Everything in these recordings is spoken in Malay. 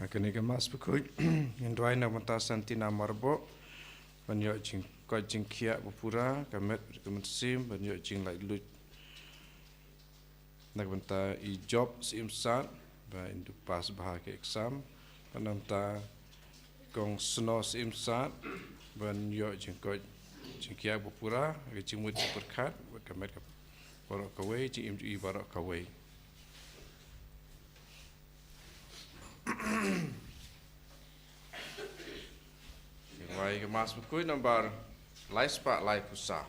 Akan ikan mas berkuit, yang doa nak mentasan tina marbo, banyak jing kau jing kia berpura, kamet kemensim, banyak jing like lut, nak bentar i job simsat, bah indu pas bahagia exam, panamta kong seno simsat, banyak jing kau jing kia berpura, jing mud berkat, kamet barok kawai, jing imju i barok kawai. Wai ke mas berkuit nomor lai sepak lai pusat.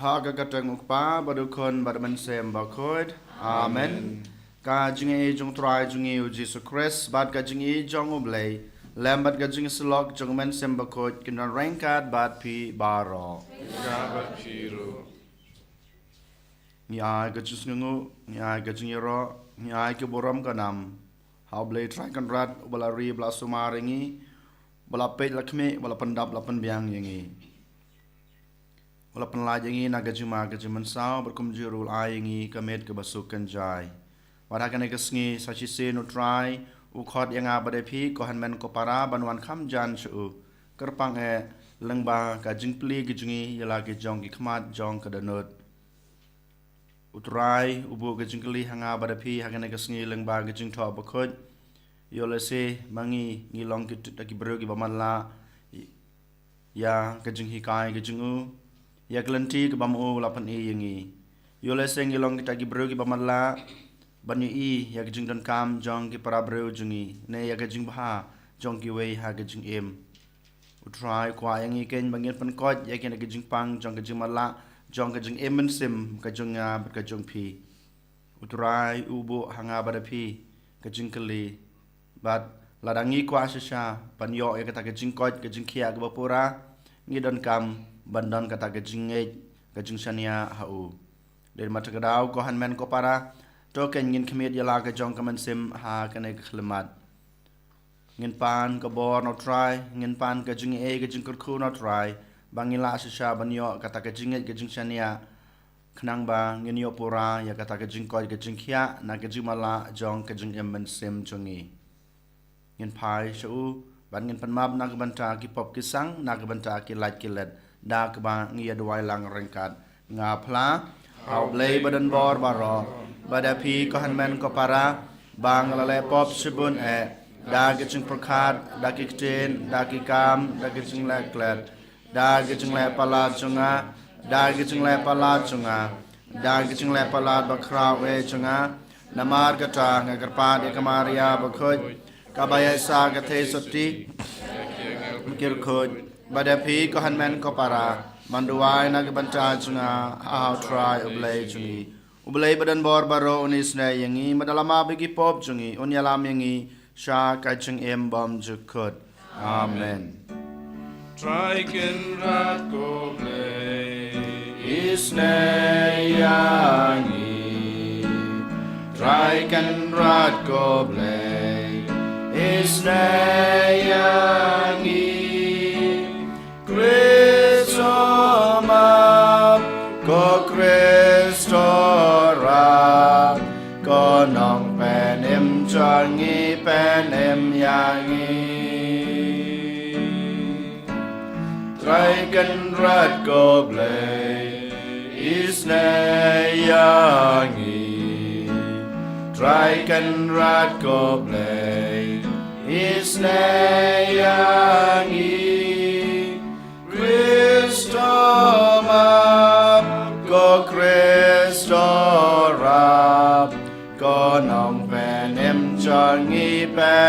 Kagagatan mukpa badukon badmansem bakod. Amen. Ka jingi jong try jingi Jesus Christ bad ka jingi jong ublay lambat ka jingi slok jong mansem bakod kinan rangkat bad pi baro. Gabat piru. Ni ai ka jisngu ni ai ka jingi ro ni ai ke boram ka nam. How blay try kan rat bala ri bala sumaringi bala pet lakme bala pendap lapan biang yangi. Walaupun lajangi naga juma ke juman sao berkumjurul aingi kamet ke basukan jai. Wadakan ke sengi saci se no try ukhot yang abade pi ko hanmen ko para banwan kham jan chu kerpang lengba ka jingpli ke jungi yala ke jong ki khmat jong ke danut. Utrai ubu ke jingkli hanga abade pi hakan ke sengi lengba ke jing tho bakhot yole se mangi ngilong ki taki bro ki bamanla ya ke jing hikai ke jingu ya kelanti ke bamu lapan yangi yole seng ilong kita gi bro gi bamala banyu ya ke jing dan kam jong ki para bro jungi ne ya ke jing bha jong ki wei ha ke jing em utrai kwa yangi ken bangin pan kot ya ke jing pang jong ke jing mala jong ke jing em sim ke jong ke jong pi utrai ubu hanga bada pi ke jing kali bat ladangi kwa sha panyo ya ke jing kot ke jing kia ke bapura ngi dan kam bandan kata kejinget kejing sania hau dari mata kedau ko hanmen ko para to ken ngin khmet yala ke jong kaman sim ha kane khlemat ngin pan ko bor no try ngin pan ke jing ke jing kurku no try bangila sha banyo kata kejinget kejing sania khnang ba ngin yo pura ya kata kejing ko kejing khia na kejing mala jong kejing emmen sim chungi ngin pai shu ban ngin pan mab na banta ki pop ki sang na banta ki light ki led da keba ngia duai lang rengkat nga pla au blei badan bor baro bada pi ko hanmen ko para bang lale pop sibun da ke chung prakhat da ki ten da ki kam da ki chung la klet da ki chung la pala chunga da ki chung la pala chunga da ki chung la pala bakra we chunga namar ka ta nga karpa de kamaria bakhoj kabaya sa ka the soti kir khoj Bada pi ko hanmen ko para manduai na ke banta chunga how try ublay chungi ublay badan bor baro unis na yangi madalama bigi pop chungi unyalam yangi sha ka chung em bom jukut amen Try can rat go play. isne yangi try can rat go play isne yangi Kristo ko Kristo ra ko nong penem changi penem yangi try kan rat ko blay isne yangi try kan rat ko blay isne yangi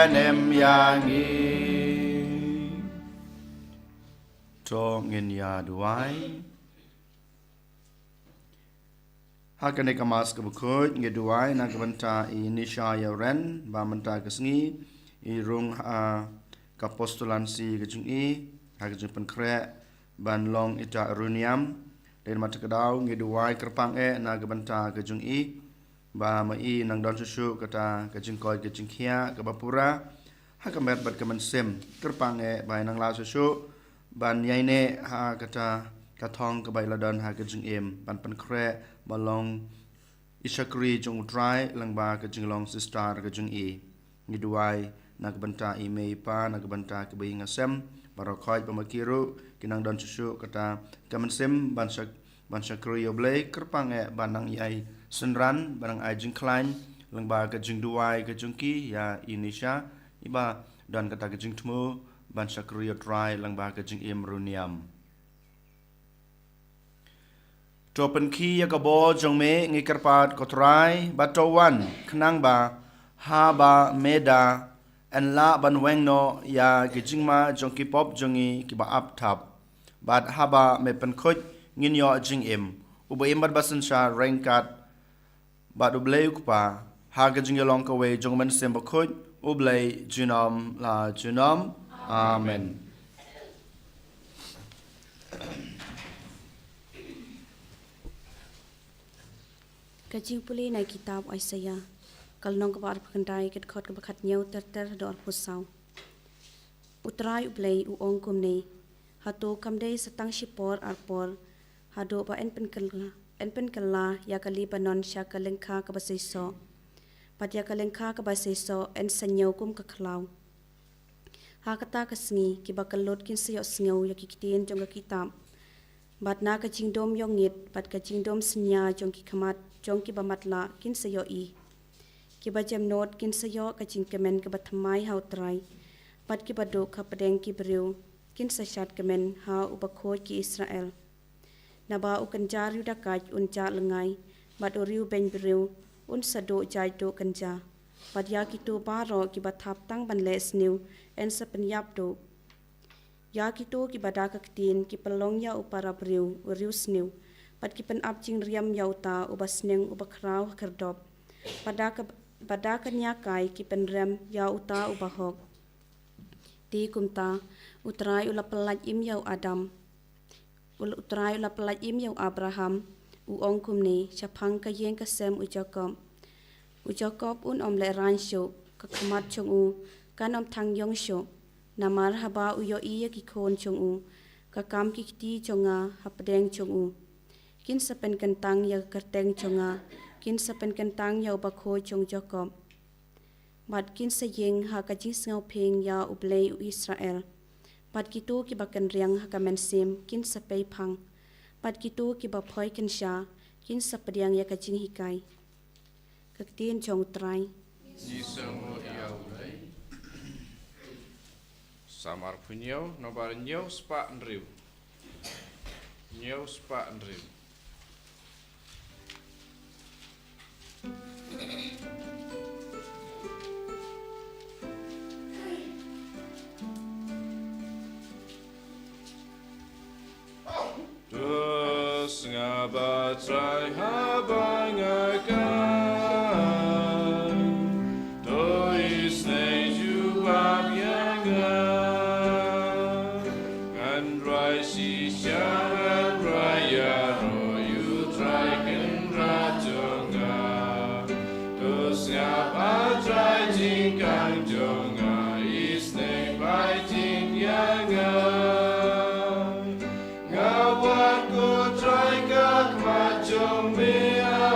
nem yangi to ngin ya duai hakane kamas ke bukut nge duai na kabanta inisha ya ren ba menta kesngi I rung kapostolan si kejung I hakajung penkre ban long ita runiam dan mata kedau nge duai kerpang na kabanta kejung I ba ma I nang don susu kata kejung koi kejung kia ke bapura hakamet bat kemensem kerpang ba nang la susu ban yaine ha kata katong ke bai ladon ha kejung ban penkre balong isakri jong dry lang ba kejung long sistar kejung I nge duai nagbanta email pa nagbanta kebai ngasem barokhoi pamakiru kinang don susu kata kamensem bansak kriyo blay kerpang banang yai senran barang ajing klain lengba kejing duai kejungki ya Indonesia iba dan kata kejing temu bansak kriyo dry lengba kejing runiam topen ki ya kabo jongme ngikerpat kotrai batowan kenang ba haba meda en la ban weng no ya gijingma jongki pop jongi kiba ap tap bat haba me pen khoj ngin yo jing uba imbat basan sha rengkat bat ublei ukpa ha gijing long ka we jongmen sem khoj ublei junom la junom amen Kajing puli na kitab Isaiah kalnong kabar pakandai ket khot kabakat nyau ter dor pusau utrai ublei uong kumne hato kamdei satang shipor arpor hado ba en pen kala ya kali banon sya kalengkha kabasaiso pat ya kalengkha kabasaiso en sanyau kum kaklau ha kata kasngi kibakalot kin sayo sngau ya kikitien jong kitab bat na kajing dom yongit bat kajing dom snya jong kikamat jong kibamatla kin sayo I kiba jam not kin sayo kajing kemen kiba thamai hau trai pat kiba do kapadeng kibriu kin sashat kemen ha ubakho ki Israel naba ukanjar yuda kaj unja lengai bat uriu ben briu un sado jai do kanja pat ya kitu baro kiba thap tang ban les new en sapenyap do ya kitu kiba da kaktin kipalong ya upara briu uriu snew pat kipen ap jing riam yauta ubasneng ubakrau kerdop pada kanya kai ki penrem ya uta ubahok ti kumta utrai ula pelaj im yau Adam utrai ula pelaj im yau Abraham uong kumni chapang ka yeng ka sem u Jacob un om le ran sho ka kamat chung u kan om thang yong sho namar haba u yo iya ki khon chung u ka kam ki ti chonga hapdeng chung u kin sapen kentang ya kerteng chonga kin sapen kentang ya bakho chung Jacob bat kin sayeng ha ka jing ngau pheng ya ublei u Israel bat kitu ki bakan riang ha ka mensim kin sapei phang bat kitu ki ba phoi kin sha kin sapadiang ya ka jing hikai kaktin chong trai Jisamu ya ublei samar punyo nobar nyo spa nriu nyo spa nriu Dus ngabatrai haba ngakai Dois neju abyanga Ngandrai si syarat raya royu traiken rajonga Dus ngabatrai jingkang jonga Isne bai jingyanga Ngawat ku try kak macam mea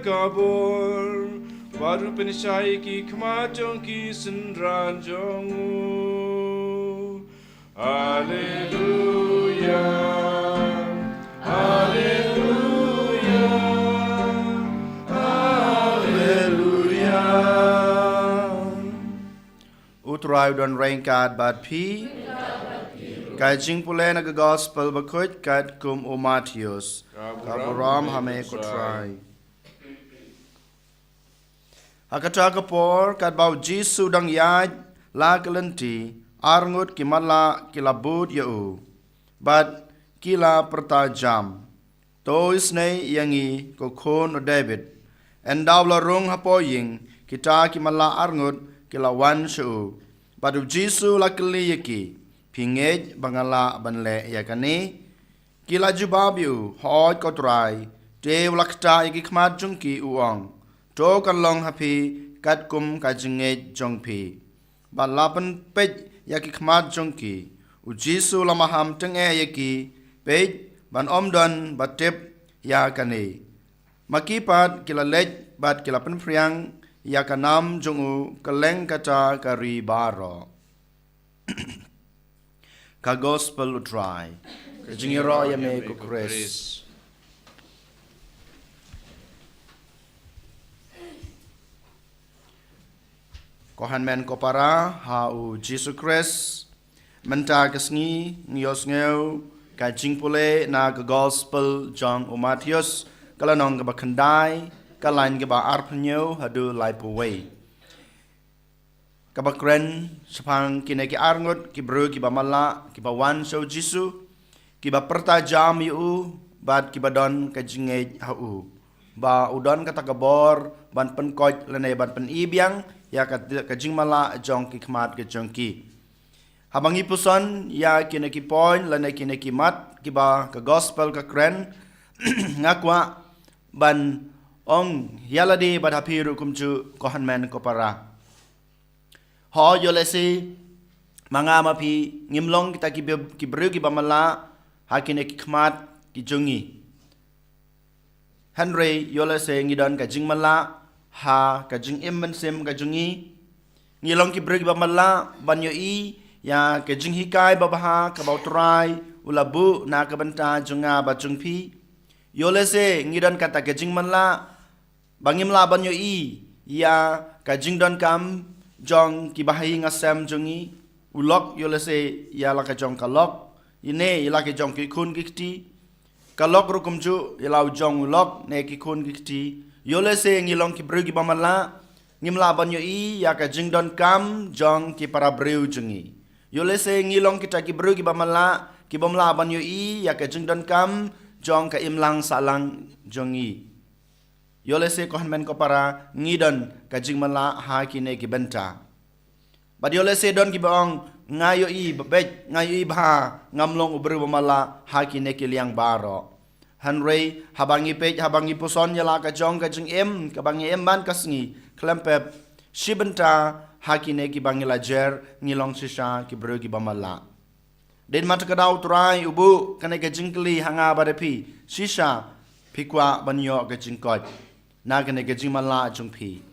kabur baru penishai ki kemajong ki sendran jongu. Haleluya, haleluya, haleluya. Utrai dan rengkat bat pi. Kai jing pule na gospel bakut kat kum o Matius. Kaburam hame kutrai. Hakata kapor kat bau Jisu dang yaj la kelenti arngut kimala kilabut yau. Bat kila pertajam. To isne yangi kokon o David. Endaw la rung hapoying kita kimala arngut kilawan syu. Batu Jisu la keli yaki. Pingej bangala banle yakani kila jubabiu hoj kotrai te ulakta yaki khmat jungki uang to kan long hapi kat kum kajingej jongpi balapan pej yaki khmat jongki u Jisu la maham tenge yaki pej ban omdon batep yakani makipat kila lej bat kila penpriang yakanam jongu keleng kata kari baro ka gospel utrai kajingiro yame ko Chris kohan men ko para hau Jesus Christ menta kesngi ngios ngeu kajing pule na ka gospel John o Matius kalanong ka bakandai kalain ka ba arpnyo hadu lai puwei kabakren sepang kine ki arngot ki bro ki bamala ki bawan so Jisu ki ba pertajam yu bad ki badon ka jinge hau ba udon kata kabor ban penkoj lene ban pen ibiang ya ka jingmala jong ki khmat ke jongki habangi puson ya kine ki point lene kine ki mat ki ba ka gospel ka kren ngakwa ban ong yaladi bad hapiru kumju kohan men ko para ho yolesi manga mapi ngimlong kita ki bru ki bamala hakine ki khmat ki jungi Henry yolese ngidon ka jingmala ha ka jing immen sim ka jungi ngilong ki bru ki bamala banyo i ya ka jing hikai babaha ka bautrai ulabu na ka banta junga ba jungpi yolese ngidon kata ka jingmala bangimla banyo i ya ka jingdon kam jong ki bahi ngasem jongi ulok yolese ya la ka jong kalok ine ila ke jong ki kun gikti kalok rukum ju ila jong ulok ne ki kun gikti yolese ngilong ki brugi bamala ngimla banyo i ya ka jingdon kam jong ki para breu jongi yolese ngilong kita ki brugi bamala ki bamla banyo i ya ka jingdon kam jong ka imlang salang jongi yolese kohan men ko para ngidon kajing mala ha kine ki benta bad yolese don ki bang ngayo I babet ngayo I bah ngamlong ubru bamala hakine kiliang baro hanrei habangi pej habangi puson yala ka jong ka jing em ka bangi em ban kasngi klempep shibenta hakine ki bangi lajer ngilong sisa ki bru ki bamala den mata kadau turai ubu kane ka jingkli hanga badapi sisa pikwa banyo ka jingkot na kane ka jingmala jungpi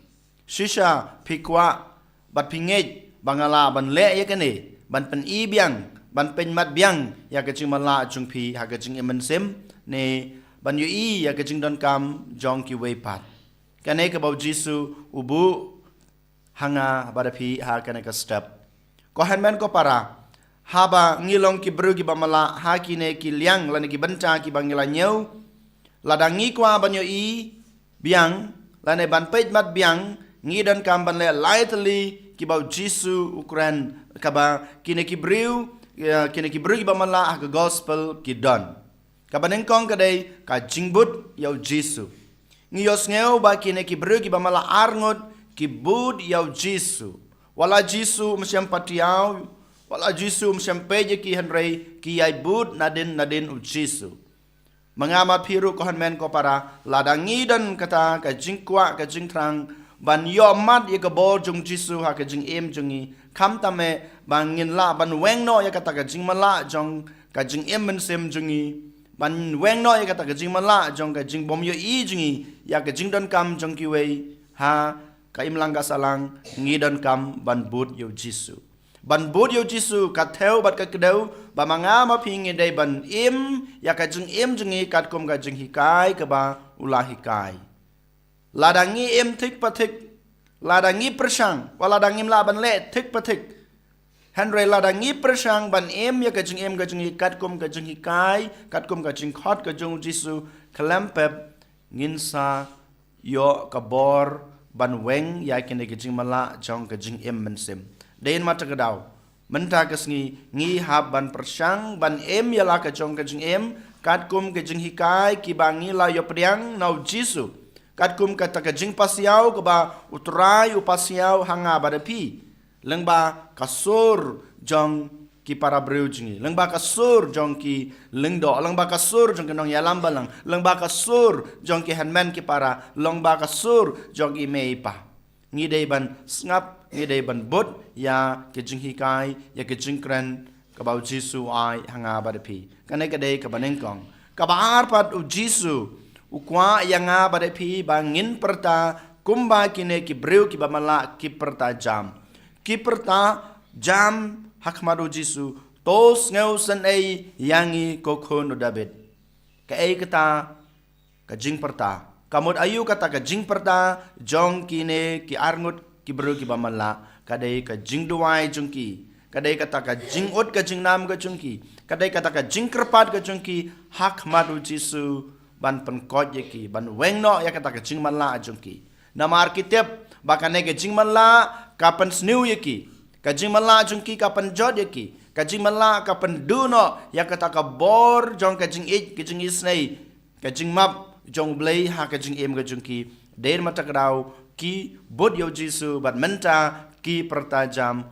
sisa pikwa bat pinget bangala ban le ya kane ban pen I biang ban pen mat biang ya ka jingmala jungpi ha ka jing emen sem ne ban yu I ya ka jing don kam jong ki wei pat kane ka bau Jisu ubu hanga badapi ha kane ka step ko hanmen ko para haba ngilong ki bru ki bamala ha ki ne ki liang lan ki banta ki bangila nyau ladangi kwa banyo I biang lane ban pej mat biang ngi dan kam ban le lightly ki bau Jisu ukran kaba ki ne ki bru ki bamala ha gospel ki don kabaneng kong kadai ka jingbut yau Jisu ngiyos ngeu ba ki ne ki bru ki bamala arngot ki bud yau Jisu wala Jisu msiam patiau wala Jisu msiam peje ki henrei ki yai bud nadin u Jisu mengamat piru ko hanmen ko para ladangi dan kata ka jingkwa ka jingtrang ban yo mat ye ka bol jung Jisu ha ka jing em jungi kam tame bangin la ban weng no ya kata ka jing mala jong ka jing em men sem jungi ban weng no ya kata ka jing mala jong ka jing bom yo I jungi ya ka jing don kam jong ki wei ha ka im langga salang ngi don kam ban bud yo Jisu ban bud yo Jisu ka theo bat ka kedau ba manga ma pingi dai ban im ya ka jing im jungi kat kum ka jing hikai ka ba ulah hikai ladangi im thik pathik ladangi persang wala dangim la ban le thik pathik Henry ladangi persang ban im ya ka jing im ka jing kat kum ka jing hikai kat kum ka jing khot ka jing Jisu klempep nginsa yo ka bor ban weng ya kene ka jing mala jong ka jing im mensim den mata kadau menta kasngi ngi hab ban persang ban em ya la ka jong ka jing em kat kum ka jing hikai ki bangi la yo priang nau Jisu kat kum ka ta ka jing pasiau ka ba utrai upasiau hanga badapi lengba kasur jong ki para breu jingi lengba kasur jong ki lengdo lengba kasur jong ki nong yalam balang lengba kasur jong ki hanmen ki para lengba kasur jong ki meipa ngi dei ban snap ngi dei ban bot ya ki jing hikai ya ki jing kren ka bau Jisu ai hanga badapi kane ka dei ka baneng kong ka baar pat u Jisu u kwa yanga badapi bangin perta kumba kine ki breu ki bamala ki perta jam hakmadu Jisu tos ngeu san ei yangi kokon David ka ei kata ka jing perta kamut ayu kata ka jing perta jong kine ki arngut ki bru ki bamala kadai ka jing duai jungki kadai kata ka jing ut ka jing nam ka jungki kadai kata ka jing kerpat ka jungki hakmadu Jisu ban penkot yeki ban wengno ya kata ka jing mala jungki nama arkitab bakane ka jing mala kapan sniu yeki ka jing mala jungki kapan jod yeki ka jing mala kapan duno ya kata ka bor jong ka jing ik ka jing isnei ka jing map jong blei ha ka jing em ka jungki der mata kadau ki bod yo Jisu bat menta ki pertajam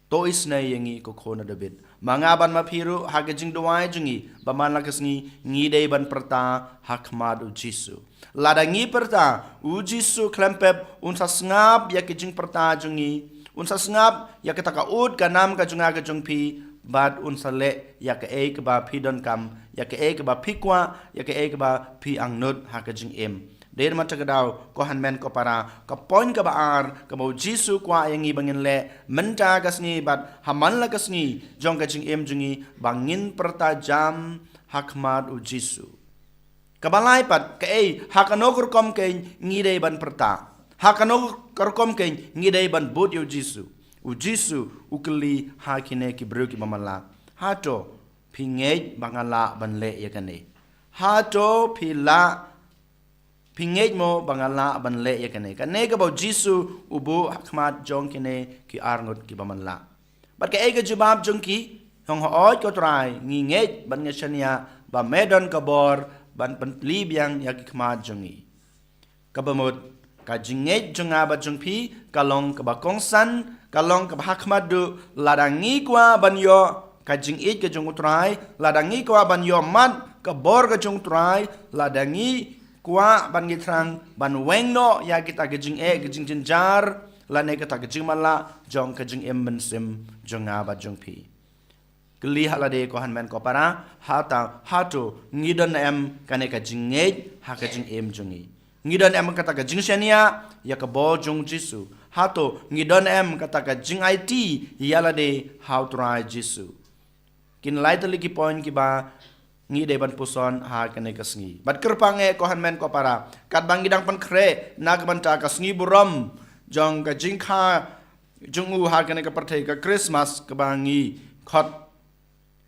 to isnei yangi ko khona David mangaban mapiru ha ka jing duai jungi baman lakasngi ngi dei ban perta hakmad u Jisu ladangi perta u Jisu klempep unsa ngap ya ki jing perta jungi unsa ngap ya kita ka ud ka nam ka junga ka jungpi bat unsa le ya ka e ka ba pidon kam ya ka e ka ba pikwa ya ka e ka ba pi angnut ha ka jing em der mata kadau ko hanmen ko para ka poin ka baar ka mau Jisu kwa yangi bangin le menta kasni bat haman la kasni jong ka jing em jungi bangin perta jam hakmat u Jisu kabalai pat ka e hakanokur kom ke ngide ban perta hakanokur kom ke ngide ban bud yo Jisu u Jisu ukli hakine ki bru ki mamala hato pingej bangala ban le yakane hato pila pingej mo bangala ban le yakane kane ka bau Jisu ubu hakmat jong kine ki arngot ki bamanla bat ka ega jubab jong ki hong hooj ko trai ngingej ban ngashania ba medon kabor ban pentli biang yakikmat jongi kabamut ka jingej jonga ba jongpi kalong ka ba kongsan kalong ka hakmadu ladangi kwa banyo kajing it ka jung utrai ladangi kwa banyo mat ka bor ka jung utrai ladangi kwa ban gitrang ban wengno ya kita kajing kajing jenjar lane ka kajing mala jong kajing sim jong aba jong pi keli halade ko hanmen ko para hatu ngidon kane kajing kajing jongi ngidon kata kajing shania ya ka bol jong jisu hato ngidon kata kajing IT yalade how to write jisu kin lightly ki point ki ba ngide ban puson kane kasngi bat kerpange ko hanmen ko para kat bang gidang pan kre nag banta kasngi buram jong kajing kha jungu kane ka parthai ka Christmas ka bangi khot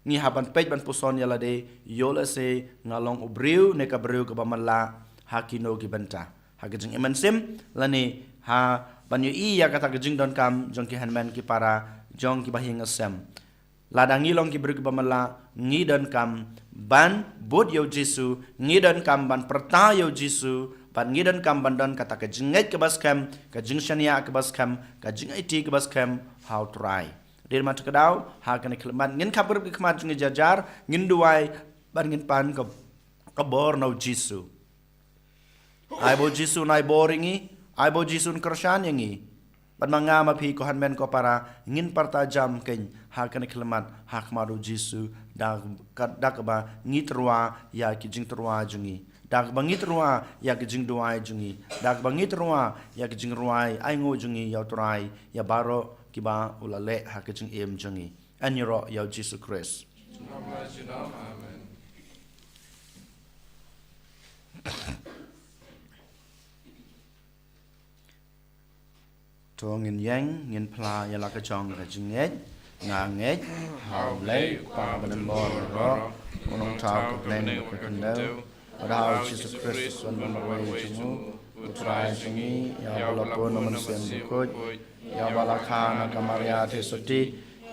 ni haban pej ban puson yalade yola se ngalong ubriu ne ka briu ka bamala hakino ki banta hakajing sim lani banyu ya kata kajing don kam jong ki hanman ki para jong ki bahing asem ladangi long ki briu ka bamala ngi don kam ban bud yo jisu ngi don kam ban perta yo jisu ban ngi don kam ban don kata kajing ke bas kam kajing shania ke bas kam kajing IT ke bas kam how try dir mat kadau kan kelman ngin kabur ki kmat ngi jajar ngin duai ban ngin pan ka bor no jisu ai bo jisu nai boringi ai bo jisu kershan yangi ban mangama pi ko hanmen ko para ngin parta jam ken kan kelman madu jisu dak ba ngitrwa ya ki jing trwa jungi dak bangit ruwa ya ki jing duai jungi dak bangit ruwa ya ki jing ruai ai ngo jungi ya trai ya baro kiba ulale hakajing jungi anyiro ya Jesus Christ amen to ngin yang ngin pla ya la ka chong ka jing ngangej hau lei pa ban bor ro unong tau ka plan ka kendo Adau Jesus Christ wan ban wai jungu utrai jungi ya bala pon man sen bukoj ya bala khana kamaria thesuti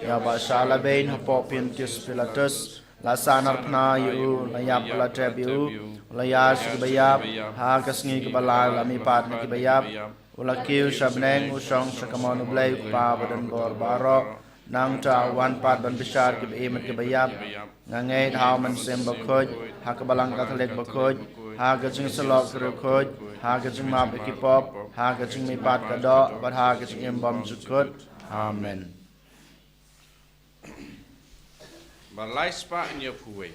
ya ba shala bein hapo pintis pilatus la sanar pna yu la ya pala trebu la ya sibayap ha kasngi kebala la mi pat ki bayap ula kiu shabneng usong sakamonu blai pa badan bor baro nang ta wan pat ban bishar ki emet ki bayap ngangai thau man sem bakoj ha kabalang katholek bakoj ha gajing salok rukoj ha gajing map ki pop ha gajing mi pat ka do bat ha gajing embam jukut amen balai spa in your puwe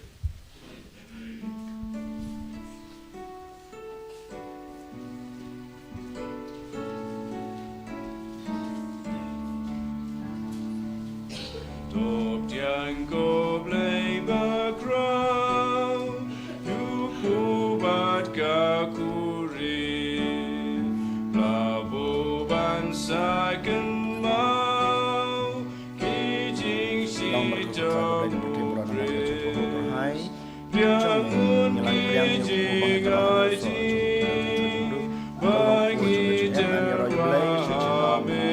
Top tiang ko blay ba crow yu kubat ka kuri labo ban sa kan mau ki jing si to biarpun ki jing ai jing bagi terwahame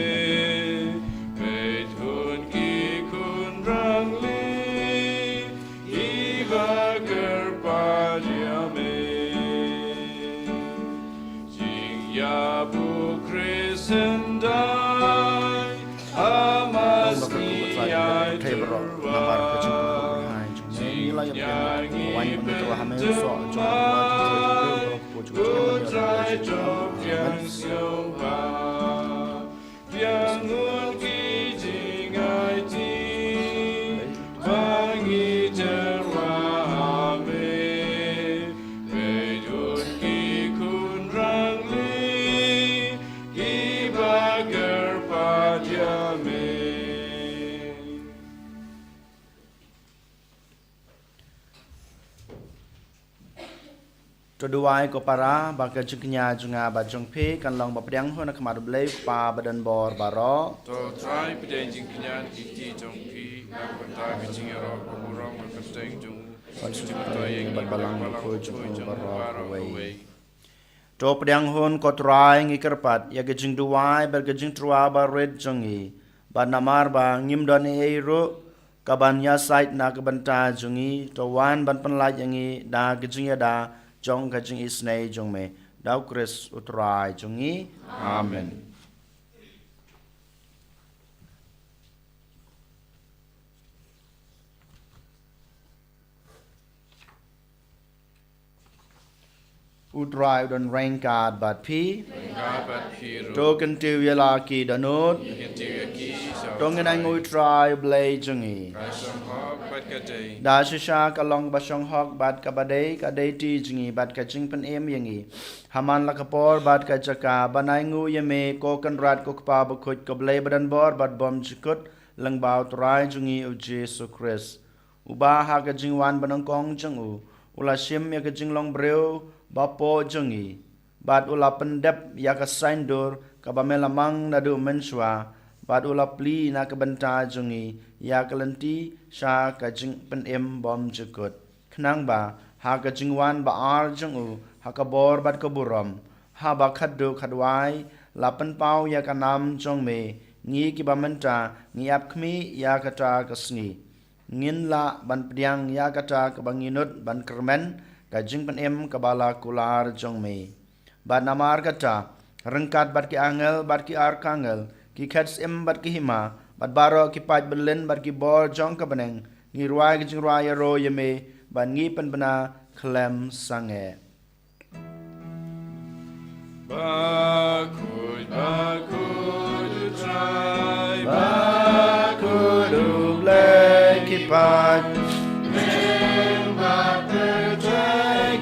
Keduai ko para baka juknya junga bajong pe kan long bapriang ho na kamar blai pa badan bor baro to try peden jing kinyan iti jong pi na kanta bijing ro kurang ma kasteng jung to yang balang ko jung baro wei to priang hon ko trai ngi kerpat ya gejing duai ber gejing trua ba red jongi ba namar ba ngim don e ro kaban ya site na kabanta jungi to wan ban pan la yangi da gejing ya da jong kajing isnei jong me dau Chris utrai jongi amen utrai udon rengkat bat pi Gabat Hero, token tu yala ki danut Interiaki, tongen ai ngui trai blai jungi Rasam Hog, Badkate, da shisha kalong basong hok bat kabadei kadei ti jungi bat kaching pen em yangi haman lakapor bat kachaka banai ngu yeme ko kan rat ko kpa bukut ko blai badan bor bat bom chikut lang bau trai jungi u Jesu Christ uba ha ka jingwan banang kong jungu ula shim ya ka jinglong breu bapo jungi bat ula pendep ya ka saindur ka bamelamang nadu menswa bat ula pli na ka benta jungi ya ka lenti sha ka jing pen em bom jukut khnang ba ha ka jingwan ba ar jungu ha ka bor bat ka buram ha ba khaddu khadwai lapan pau ya ka nam jong me ngi ki bamenta ngi ap khmi ya ka ta ka sngi ngin la ban pdiang ya ka ta ka banginut ban kermen ka jing pen em ka bala kular jong me bat namar kata rengkat bat ki angel bat ki arkangel ki khats em bat ki hima bat baro ki paj belen bat ki bor jong ka beneng ngi ruai ki jing ruai ro yeme ban ngi pen bana klem sange Bakud, utrai, bakudu blai ki paj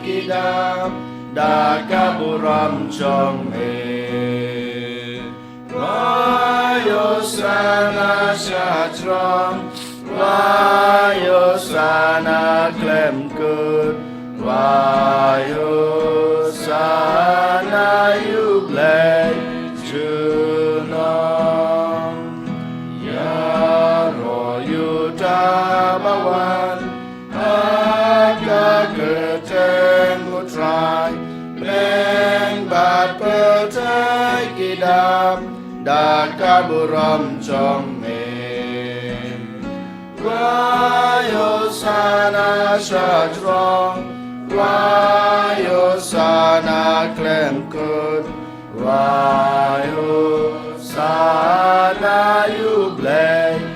ki dam da ka buram jong me Vayo sana shatram Vayo sana klem kut Vayo sana yublay junong Yaro yutabawan Haka keteng utrai Leng bat petai kidam Daka buram chong me Vayo sana shadrong Vayo sana klem kut Vayo sana yublay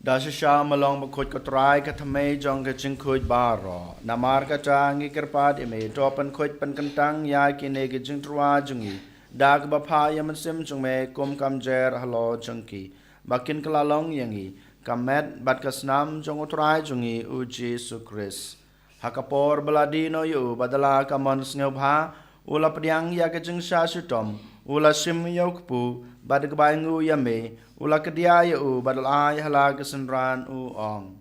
Dasha malong bakut kotrai katame jong ke jingkuj baro namar kata ngi kerpat ime topan kuj pen kentang ya kine ke jingtrua jungi dag bapa yaman sim jung me kum kam jer halo jengki bakin kelalong yangi kamet bat kasnam jong utrai jungi u Jesu Christ hakapor beladino yu badala kamon sngebha ula pediang ya ke jing sha sutom ula sim yokpu bad kebaingu yame ula kedia yu badal ai hala kesenran u ong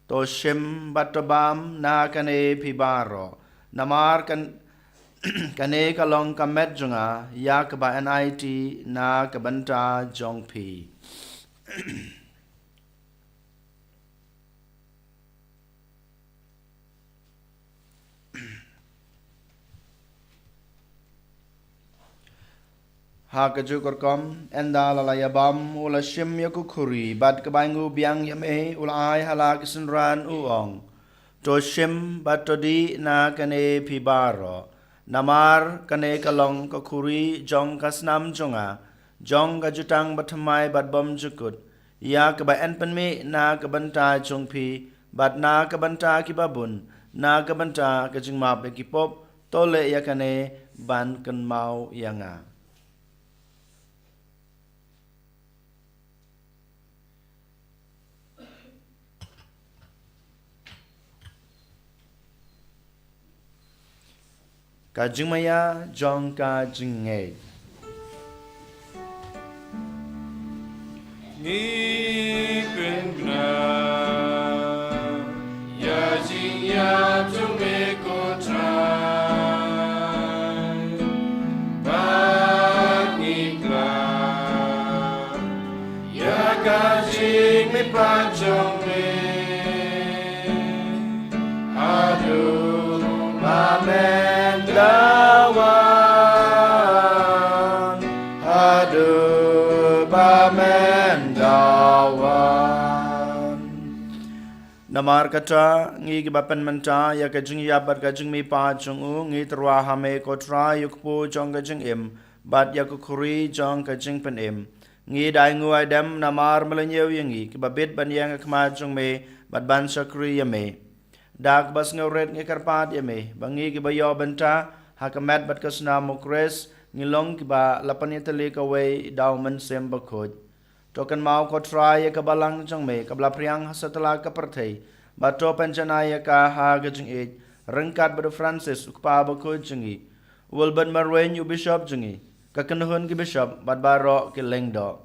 to shim batabam na kane pibaro namar kan kane kalong kamet junga ya keba nit na kabanta jongpi ha kaju korkom enda lalaya bam ula shim yaku khuri bad kebaingu biang yame ula ai hala kesenran uong to shim batodi na kane pibaro namar kane kalong ko khuri jong kasnam jonga jong gajutang bathamai bad bom jukut ya keba en penme na kebanta jongpi bad na kebanta kibabun na kebanta kejingma bekipop tole yakane ban kenmau yanga Kajingmaya jong kajinge Ngipin bna Ya jing ya tume kotrai Bak ngikla Ya kajing me pajong me Aduh Amen dawan Aduh Amen dawan Namar kata ngi gibapan menta ya kajing yabat kajing mi pa chung u ngi terwa hame kotra yukpu jong kajing im bat ya kukuri jong kajing pen im ngi dai ngu adam namar melenyew yangi kibabit ban yang kma jong me bat ban sakri yame dak bas ngawret ngi karpat yame bangi ki bayo benta hakamat bat kasna mukres ngilong ki ba lapan itali ka way dauman sem bakhoj tokan mau ko try ka balang jang me kabla priang hasatala ka perthei bato penjanaya ka ha gajing e rengkat bad Francis ukpa bakhoj jingi ulban marwen yu bishop jingi ka kanhun ki bishop bat baro ki lengdo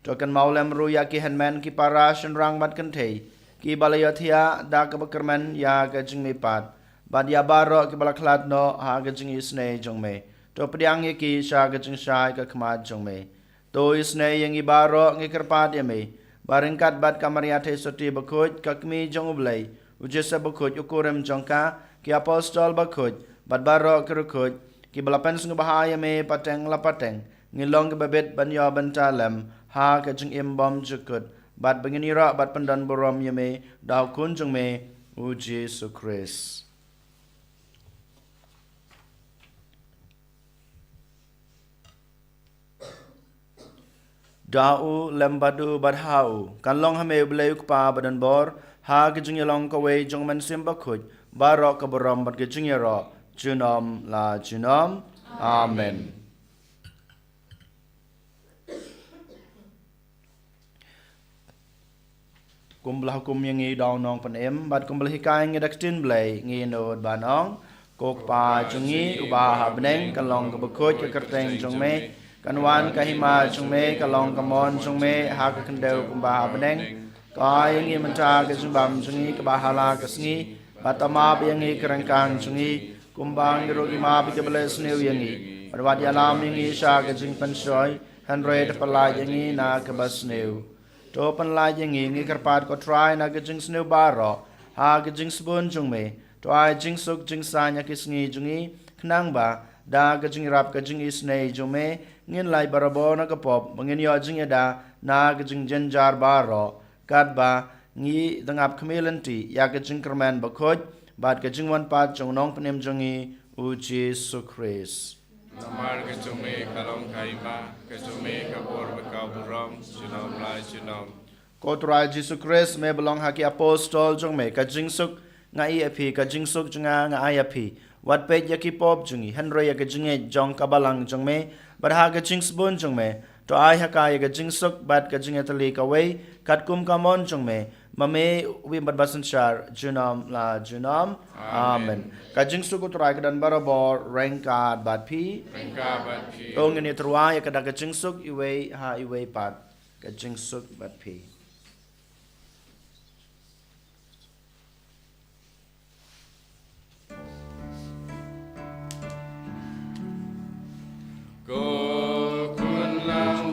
tokan mau lem ru ya ki handman ki parash rang mat kan thei ki balayathia da ka bakerman ya gajing me pat bad ya baro ki balaklat no ha gajing isne jong me to pediang ye ki sha gajing shai ka khmat jong me to isne yang ibaro ngi kerpat ye me barengkat bad kamaria the soti bakhoj kakmi jong ublai ujesa bakhoj ukurem jongka ki apostol bakhoj bad baro kerkhoj ki balapan sung bahaya me pateng lapateng ngilong ke babet banyo bantalem ha gajing imbom jukut bad bengini ra bad pandan borom ye me daw kun jong me u Jesu Christ. Dau lembadu badhau kan long hame blayuk pa badan bor ha gijing long ka we jong man sim bakhoj baro ka borom bad gijing ro junom la junom amen. Kumbelah hukum yang ngi daw nong panem bad kumbelah hikai ngi dakstin blay ngi nod banong kok pa jungi ubah beneng kan long ka bakhoj ka kerteng jong me kanwan kahima chungme kalong kamon chungme ha ka kendeu kumba beneng ka yangi menta ka jumbam chungi ka bahala ka sngi batama yangi kerangkang chungi kumbang rogi ma bi ka bales new yangi parwat yalam yangi sha ka jing pansoi 100 pala yangi na ka bas new to pan la yangi ngi karpat ko try na ka jing sneu baro ha ka jing spun chungme to ai jing suk jing sanya ki sngi jungi knang ba da ka jing rap ka jing isnei jume ngin lai barabo na kapop mangin yo jing da na ka jing jenjar baro kat ba ngi dangap kmelanti ya ka jing kerman bakhoj bat ka jing wan pat jong nong panem jongi u Jesu Christ. Namar ka jume kalong kaima ka jume ka bor bakau buram junom lai junom Kotra Jesu Christ me belong haki apostol jong me ka jing suk ngai api ka jing suk junga ngai api wat pet yaki pop jungi henry ya ka jinge jong kabalang jong me barha ka jing spon jong me to ai haka ya ka jing suk bat ka jinge tali ka wei kat kum kamon jong me mame wi bat basan shar junam la junam amen ka jing suk utrai ka dan barabor rengkat bat pi ong ni trwa ya ka da ka jing suk iwei ha iwei pat ka jing suk bat pi. Ko kun lang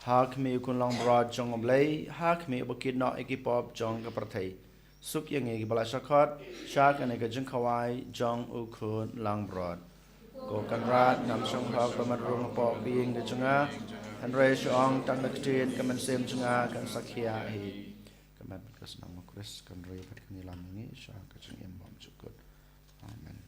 hak mi kun long broad jong oblay hak mi bukid no ekipop jong ka prathai suk yang egi bala shakot shak ane ka jing khawai jong u kun lang broad ko kan rat nam song hak pamat rung po being de chunga han re shong tang nak tin ka man sem chunga kan sakhia hi kamat kas nam kris kan re pat kan lam ni shak ka jing em bom chukut amen.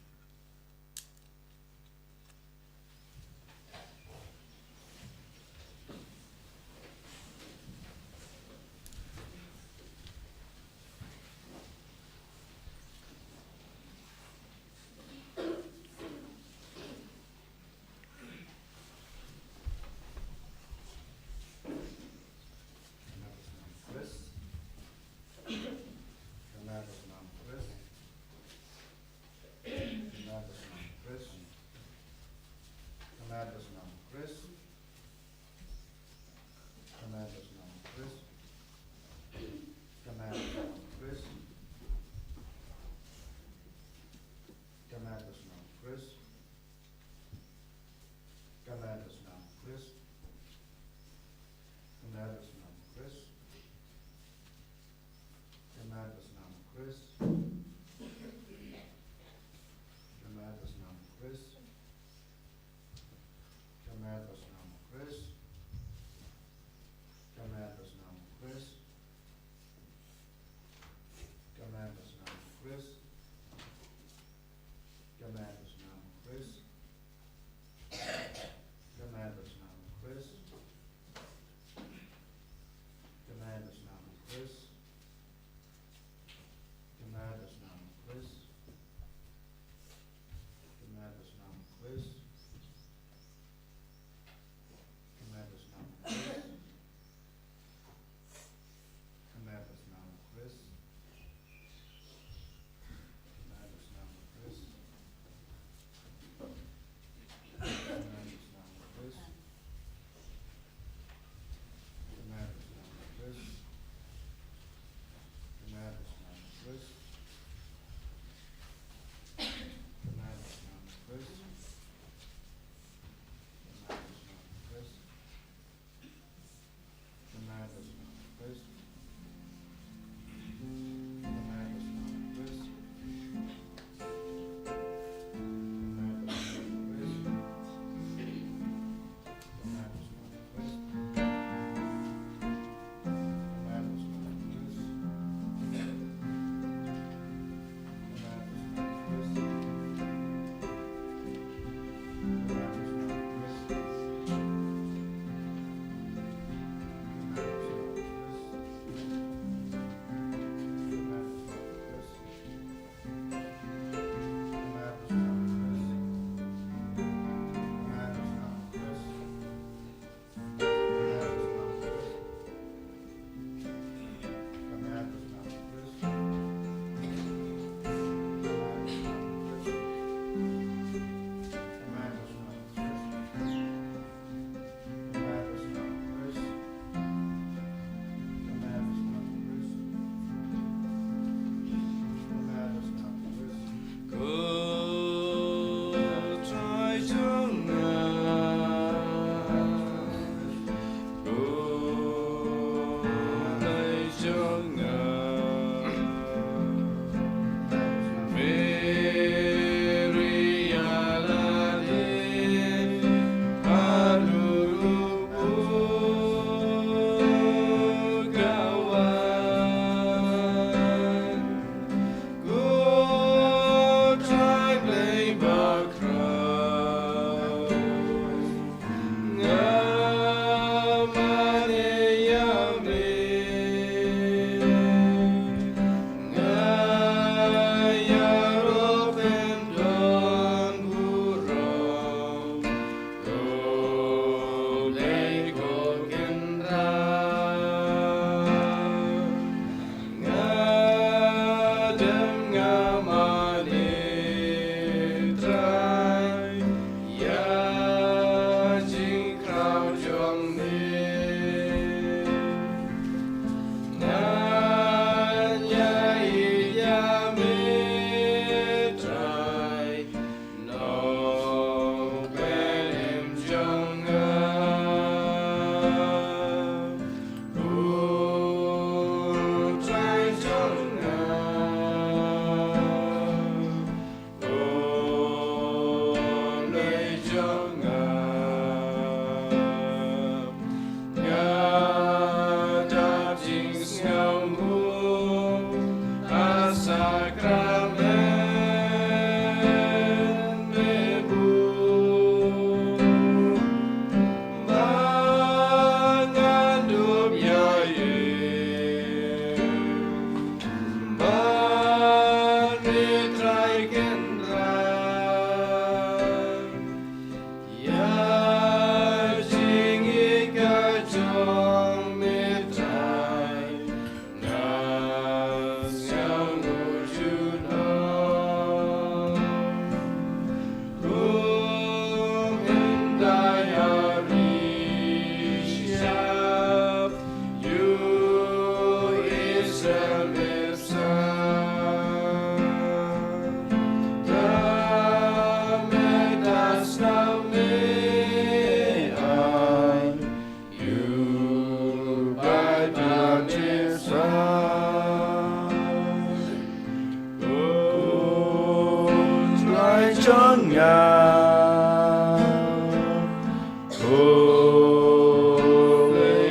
lai chong ya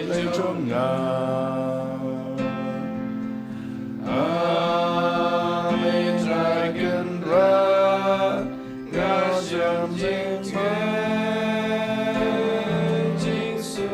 lai chong ya Amen dragon ra ga xiam jing man jing su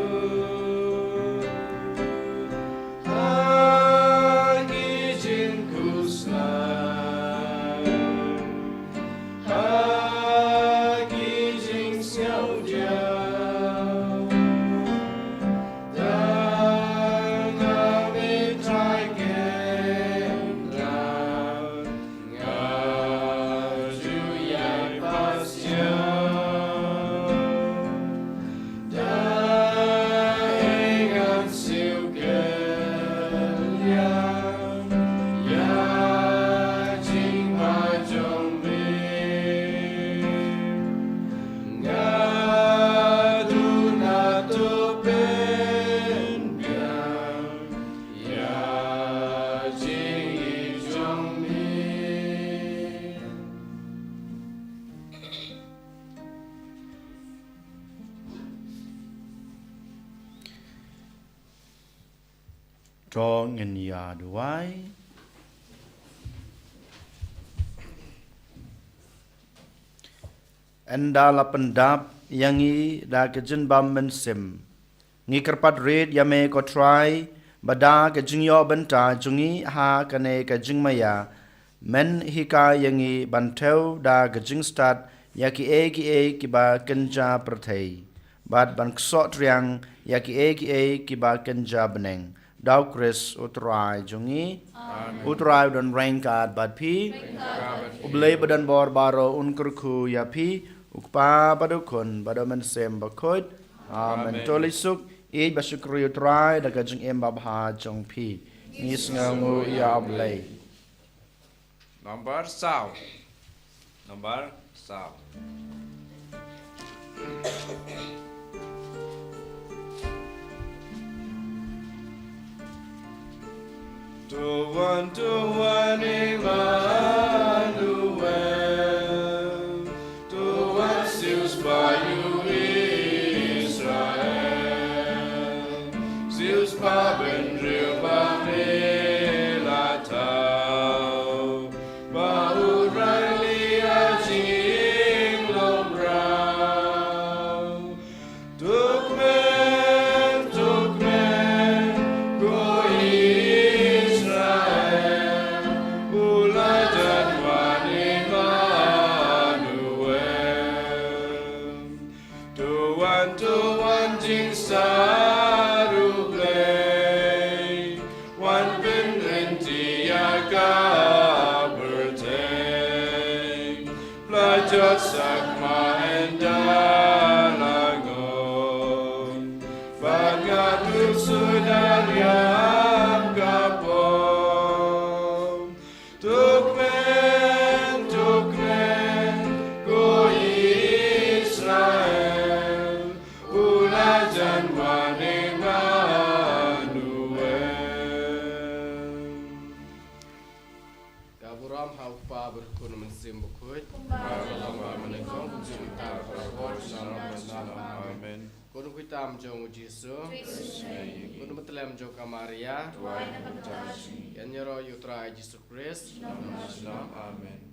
cho ngân ya duai enda la pendap yangi da kejin bam men sim ngi kerpat red yame ko try bada kejing yo benta jungi ha kane kejing maya men hika yangi banteu da kejing start yaki e ki ba kenja prathei bat ban kso triang yaki e ki ba kenja beneng Dau Chris utrai jungi utrai dan rengkat bad pi ublei badan bor baro unkurku ya pi ukpa badukun badaman sem bakod amen tolisuk i basyukri utrai da kajing em babha jong pi ngis ngamu ya ublei Number sao. To one Emmanuel, to one seals by you Israel, seals by Ben Real Bamelatau, Bahut Riley Ajing Lombrau, took men, go Sakma and Dalagon, Bagatul Sudaryam Kapom, Tukmen, Go Israel, Ulajan Wan Emmanuel. Gaburam haupa berkun mensim bukut. Amen. Kuno kita amjong Yesus. Kuno metlem jong Maria. Yan yoro yutra Jesus Christ. Amen.